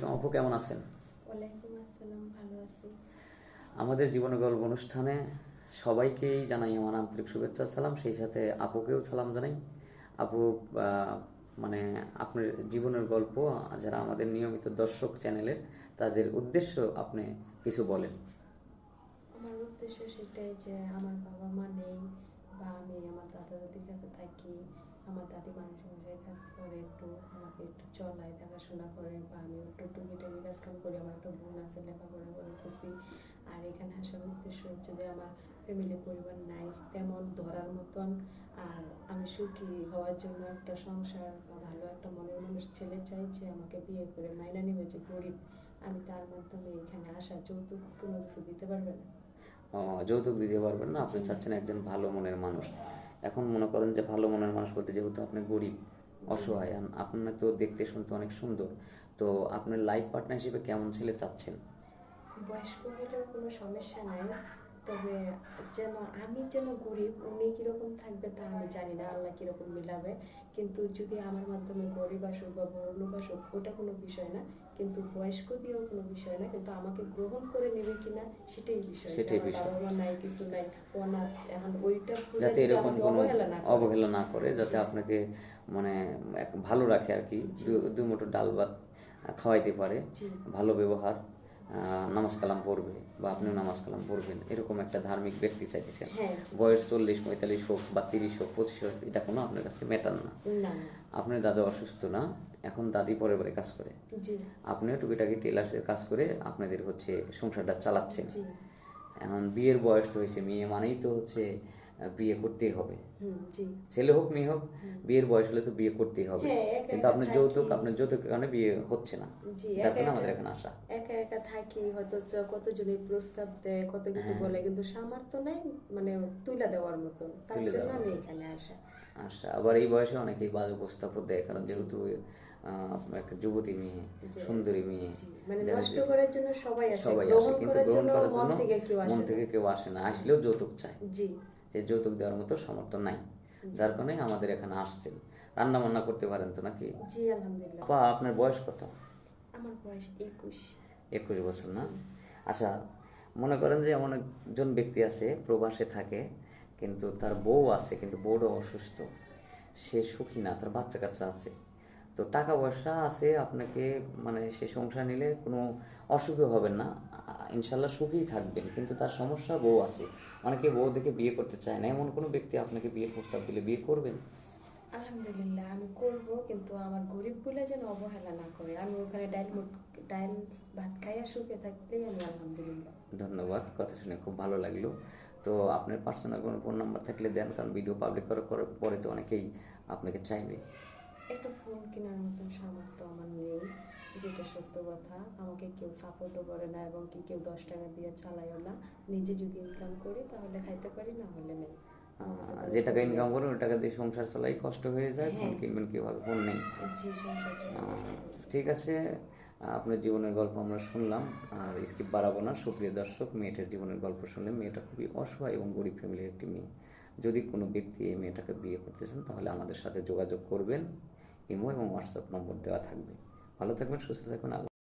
আপু কেমন আছেন? ওয়ালাইকুম আসসালাম, ভালো আছি। আমাদের জীবনের গল্প অনুষ্ঠানে সবাইকেই জানাই আমার আন্তরিক শুভেচ্ছা সালাম, সেই সাথে আপুকেও সালাম জানাই। আপু, আহ, মানে আপনার জীবনের গল্প যারা আমাদের নিয়মিত দর্শক চ্যানেলের, তাদের উদ্দেশ্য আপনি কিছু বলেন। আমার উদ্দেশ্য সেটাই যে আমার বাবা মা নেই, বা আমি আমার দাদা দাদির কাছে থাকি। আমার দাদি মানুষের মশাই কাজ করে, একটু আমাকে একটু চলায়, দেখাশোনা করে, বা আমি একটু টুকিটাকি কাজ কাম করি। আমার একটা বোন আছে, লেখাপড়া করতেছি। আর এখানে আসার উদ্দেশ্য হচ্ছে যে আমার ফ্যামিলি পরিবার নাই তেমন ধরার মতন। আর আমি সুখী হওয়ার জন্য একটা সংসার বা ভালো একটা মনের মানুষ ছেলে চাই, যে আমাকে বিয়ে করে মাইনা নিবে, যে গরিব আমি তার মাধ্যমে এখানে আসা। যৌতুক কোনো কিছু দিতে পারবে না। যৌতুক দিতে পারবেন না, আপনি জি, চাচ্ছেন একজন ভালো মনের মানুষ। এখন মনে করেন যে ভালো মনের মানুষ বলতে, যেহেতু আপনি গরিব, জি। অসহায়, আর আপনার তো দেখতে শুনতে অনেক সুন্দর, তো আপনার লাইফ পার্টনার হিসেবে কেমন ছেলে চাচ্ছেন? বয়স্ক হলেও কোনো সমস্যা নাই, তবে যেন আমি যেন গরিব, উনি কীরকম থাকবে তা আমি জানি না, আল্লাহ কীরকম মিলাবে। কিন্তু যদি আমার মাধ্যমে গরিব আসুক বা বড়লোক আসুক, ওটা কোনো বিষয় না। কিন্তু বয়স্ক দিয়েও কোনো বিষয় না, কিন্তু আমাকে গ্রহণ করে নেবে কিনা সেটাই বিষয়। যে সেটাই আমার বিষয়। বাবা মা নাই, কিছু নাই, অনাথ, এখন ওইটা ভুলে যাতে যদি এরকম আমাকে কোনো অবহেলা না করে। অবহেলা না করে, যাতে জি, আপনাকে মানে ভালো রাখে আর কি, জি, দু মুঠো ডাল ভাত খাওয়াইতে পারে, জি। ভালো ব্যবহার, নামাজ কালাম পড়বে বা আপনিও নামাজ কালাম পড়বেন, এরকম একটা ধার্মিক ব্যক্তি চাইতেছেন। হ্যাঁ, জি। বয়স 40 45 হোক বা 30 হোক 25 হোক, এটা কোনো আপনার কাছে ম্যাটার না। না, না। আপনার দাদা অসুস্থ না, এখন দাদি পরের বাড়ি কাজ করে, জি, আপনিও টুকিটাকি টেলার্সের কাজ করে আপনাদের সংসারটা চালাচ্ছেন। জি। এখন বিয়ের বয়স তো হয়েছে, মেয়ে মানেই তো বিয়ে করতেই হবে। হুম, জি। ছেলে হোক মেয়ে হোক, হুম। বিয়ের বয়স হলে তো বিয়ে করতেই হবে। হ্যাঁ, একা কিন্তু একা আপনার থাকি। যৌতুকের কারণে বিয়ে হচ্ছে না, জি, যার একা কারণে একা আমাদের এখানে আসা। একা একা থাকি, হয়তো কতজনই প্রস্তাব দেয়, কত কিছু হ্যাঁ, বলে, কিন্তু সামর্থ্য নাই মানে তুইলা দেওয়ার মতো। তার তুলে জন্য দেওয়ার আমি মতো। এখানে আসা। আচ্ছা, আবার এই বয়সে অনেকেই বাজে প্রস্তাবও দেয়, কারণ জি, যেহেতু আপনার একটা যুবতী মেয়ে, যে, সুন্দরী মেয়ে, জি, মানে দেখা নষ্ট যাচ্ছে করার জন্য সবাই আসে, সবাই আসে, গ্রহণ কিন্তু করার গ্রহণ জন্য করার মন জন্য থেকে কেউ মন আসে না। থেকে কেউ আসে না, আসলেও যৌতুক চায়। জি, সে যৌতুক দেওয়ার মতো সামর্থ্য নাই, জি, যার কারণে আমাদের এখানে আসছেন। রান্না বান্না করতে পারেন তো নাকি? জি, আলহামদুলিল্লাহ। আপা, আপনার বয়স কত? আমার বয়স 21। 21 বছর না? জি, আচ্ছা, মনে করেন যে এমন একজন ব্যক্তি আছে, প্রবাসে থাকে, কিন্তু তার বউ আছে, কিন্তু বউটা অসুস্থ, সে সুখী না, তার বাচ্চা কাচ্চা আছে, তো টাকা পয়সা আছে, আপনাকে মানে সে সংসার নিলে কোনো অসুখী হবেন না, ইনশাল্লাহ সুখীই থাকবেন, কিন্তু তার সমস্যা বউ আছে, অনেকে বউ দেখে বিয়ে করতে চায় না, এমন কোনো ব্যক্তি আপনাকে বিয়ের প্রস্তাব দিলে বিয়ে করবেন? আলহামদুলিল্লাহ আমি করব, কিন্তু আমার গরিব বলে যেন অবহেলা না করে। আমি ওখানে ডাইল ভাত খাইয়া সুখে থাকলেই আমি আলহামদুলিল্লাহ। ধন্যবাদ, কথা শুনে খুব ভালো লাগলো। তো আপনার পার্সোনাল কোনো ফোন নাম্বার থাকলে দেন, কারণ ভিডিও পাবলিক করার পরে তো অনেকেই আপনাকে চাইবে। একটা ফোন কেনার মতন সামর্থ্য আমার নেই, যেটা সত্য কথা। আমাকে কেউ সাপোর্টও করে না, এবং কি কেউ 10 টাকা দিয়ে চালায়ও না। নিজে যদি ইনকাম করি তাহলে খাইতে পারি, না হলে নেই। আমার কাছে কোনো যে টাকা ফোন নেই। ইনকাম করেন ওই টাকা দিয়ে সংসার চালাই কষ্ট হয়ে যায়, ফোন হ্যাঁ, কিনবেন কীভাবে, ফোন নেই। জি, সংসার চালানো সম্ভব না। ঠিক আছে, আপনার জীবনের গল্প আমরা শুনলাম, আর স্কিপ বাড়াবো না। সুপ্রিয় দর্শক, মেয়েটার জীবনের গল্প শুনলেন। মেয়েটা খুবই অসহায় এবং গরিব ফ্যামিলির একটি মেয়ে। যদি কোনো ব্যক্তি এই মেয়েটাকে বিয়ে করতে চান, তাহলে আমাদের সাথে যোগাযোগ করবেন। ইমো এবং হোয়াটসঅ্যাপ নম্বর দেওয়া থাকবে। ভালো থাকবেন, সুস্থ থাকবেন, আল্লাহ।